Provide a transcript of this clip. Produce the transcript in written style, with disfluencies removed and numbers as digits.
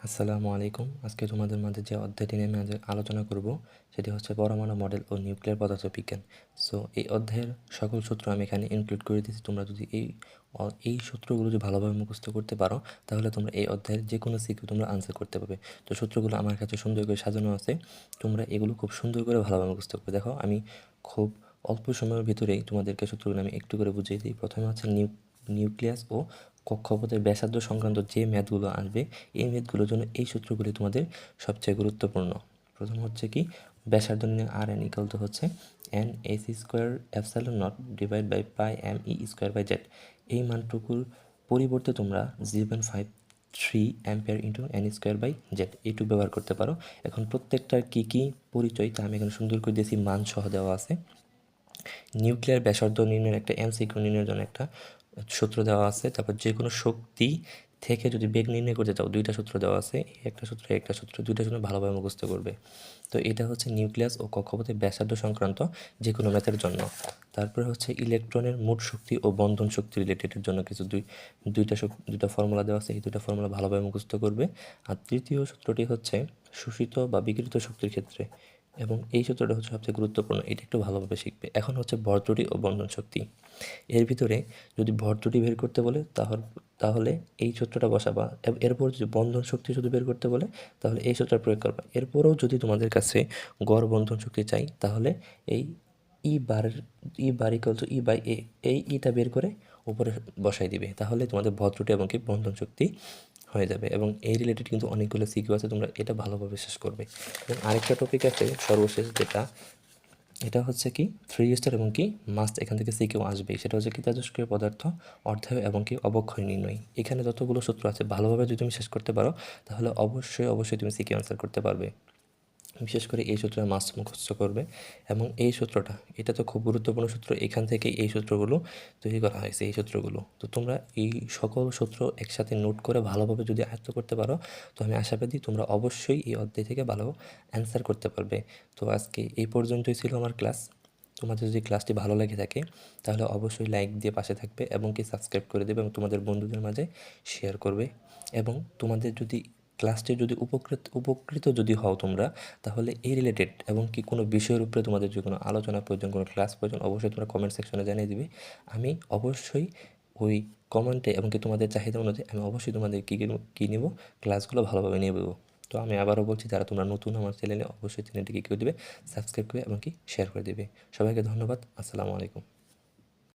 আসসালামু আলাইকুম। আজকে তোমাদের মাঝে যে অধ্যায়টি নিয়ে আমি আজ আলোচনা করব সেটি হচ্ছে পরমাণু মডেল ও নিউক্লিয়ার পদার্থবিজ্ঞান। সো এই অধ্যায়ের সকল সূত্র আমি এখানে ইনক্লুড করে দিয়েছি। তোমরা যদি এই সূত্রগুলো যদি ভালোভাবে মুখস্থ করতে পারো তাহলে তোমরা এই অধ্যায়ের যে কোনো সিকিউ তোমরা আনসার করতে পারবে। তো সূত্রগুলো আমার কাছে সুন্দর করে সাজানো আছে, তোমরা এগুলো খুব সুন্দর করে ভালোভাবে মুখস্থ করবে। দেখো, আমি খুব অল্প সময়ের ভিতরেই তোমাদেরকে সূত্রগুলো আমি একটু করে বুঝিয়ে দিই। প্রথমে হচ্ছে নিউক্লিয়াস ও কক্ষপথের ব্যাসার্ধ সংক্রান্ত যে ম্যাথগুলো আসবে, এই ম্যাথগুলোর জন্য এই সূত্রগুলি তোমাদের সবচেয়ে গুরুত্বপূর্ণ। প্রথম হচ্ছে কি, ব্যাসার্ধ নির্ণয় আর এন ইকাল টু হচ্ছে n s square epsilon not divide by pi m e square by Z. এই মানটুকুর পরিবর্তে তোমরা 0.53 ampere into n square by Z এইটুকু ব্যবহার করতে পারো। এখন প্রত্যেকটার কী কী পরিচয় তা আমি এখানে সুন্দর করে দিয়েছি, মান সহ দেওয়া আছে। নিউক্লিয়ার ব্যাসার্ধ নির্ণয়ের একটা এমসিকিউ নির্ণয়ের জন্য একটা সূত্র দেওয়া আছে। তারপর যে কোনো শক্তি থেকে যদি বেগ নির্ণয় করতে চাও, দুইটা সূত্র দেওয়া আছে, একটা সূত্র দুইটা সূত্র ভালোভাবে মুখস্থ করবে। তো এটা হচ্ছে নিউক্লিয়াস ও কক্ষপথের ব্যাসার্ধ সংক্রান্ত যে কোনো ম্যাথের জন্য। তারপরে হচ্ছে ইলেকট্রনের মোট শক্তি ও বন্ধন শক্তি রিলেটেডের জন্য কিছু দুইটা ফর্মুলা দেওয়া আছে, এই দুইটা ফর্মুলা ভালোভাবে মুখস্থ করবে। আর তৃতীয় সূত্রটি হচ্ছে শোষিত বা বিকিরিত শক্তির ক্ষেত্রে, এবং এই সূত্রটা হচ্ছে সবচেয়ে গুরুত্বপূর্ণ, এটা একটু ভালোভাবে শিখবে। এখন হচ্ছে ভর ত্রুটি ও বন্ধন শক্তি। এর ভিতরে যদি ভর ত্রুটি বের করতে বলে তাহলে এই সূত্রটা বসাবা। এরপর যদি বন্ধন শক্তি শুধু বের করতে বলে তাহলে এই সূত্রটা প্রয়োগ করবা। এরপরেও যদি তোমাদের কাছে গড় বন্ধন শক্তি চাই তাহলে এই E bar equal to E by A, এই ইটা বের করে উপরে বসাই দিবে, তাহলে তোমাদের ভর ত্রুটি এবং কি বন্ধন শক্তি হয়ে যাবে। এবং এই রিলেটেড কিন্তু অনেকগুলো সিকিউ আছে, তোমরা এটা ভালোভাবে শেষ করবে। এবং আরেকটা টপিক আছে সর্বশেষ, এটা হচ্ছে কি 3 স্টার এবং কি মাস্ট, এখান থেকে সিকিউ আসবে। সেটা হচ্ছে কি তেজস্ক্রিয় পদার্থ, অর্ধায়ু এবং কি অবক্ষয় নির্ণয়। এখানে যতগুলো সূত্র আছে ভালোভাবে যদি তুমি শেষ করতে পারো তাহলে অবশ্যই তুমি সিকিউ আনসার করতে পারবে। বিশেষ করে এই সূত্রটা মাস্ট মুখস্থ করবে। এবং এই সূত্রটা, এটা তো খুব গুরুত্বপূর্ণ সূত্র, এখান থেকে এই সূত্রগুলো তৈরি করা হয়েছে, এই সূত্রগুলো। তো তোমরা এই সকল সূত্র একসাথে নোট করে ভালোভাবে যদি আয়ত্ত করতে পারো তো আমি আশাবাদী তোমরা অবশ্যই এই অধ্যায় থেকে ভালো অ্যান্সার করতে পারবে। তো আজকে এই পর্যন্তই ছিল আমার ক্লাস। তোমাদের যদি ক্লাসটি ভালো লেগে থাকে তাহলে অবশ্যই লাইক দিয়ে পাশে থাকবে এবং কি সাবস্ক্রাইব করে দেবে এবং তোমাদের বন্ধুদের মাঝে শেয়ার করবে। এবং তোমাদের যদি ক্লাসটি যদি উপকৃত যদি হও তোমরা, তাহলে এই রিলেটেড এবং কি কোনো বিষয়ের উপরে তোমাদের যদি কোনো আলোচনা প্রয়োজন, কোনো ক্লাস প্রয়োজন, অবশ্যই তোমরা কমেন্ট সেকশনে জানিয়ে দিবে। আমি অবশ্যই ওই কমেন্টে এবং কি তোমাদের চাহিদা অনুযায়ী আমি অবশ্যই তোমাদের কী নেব, ক্লাসগুলো ভালোভাবে নিয়ে দেবো। তো আমি আবারও বলছি, যারা তোমরা নতুন আমার চ্যানেলে, অবশ্যই চ্যানেলটিকে কী করে দেবে, সাবস্ক্রাইব করে এবং কি শেয়ার করে দেবে। সবাইকে ধন্যবাদ। আসসালামু আলাইকুম।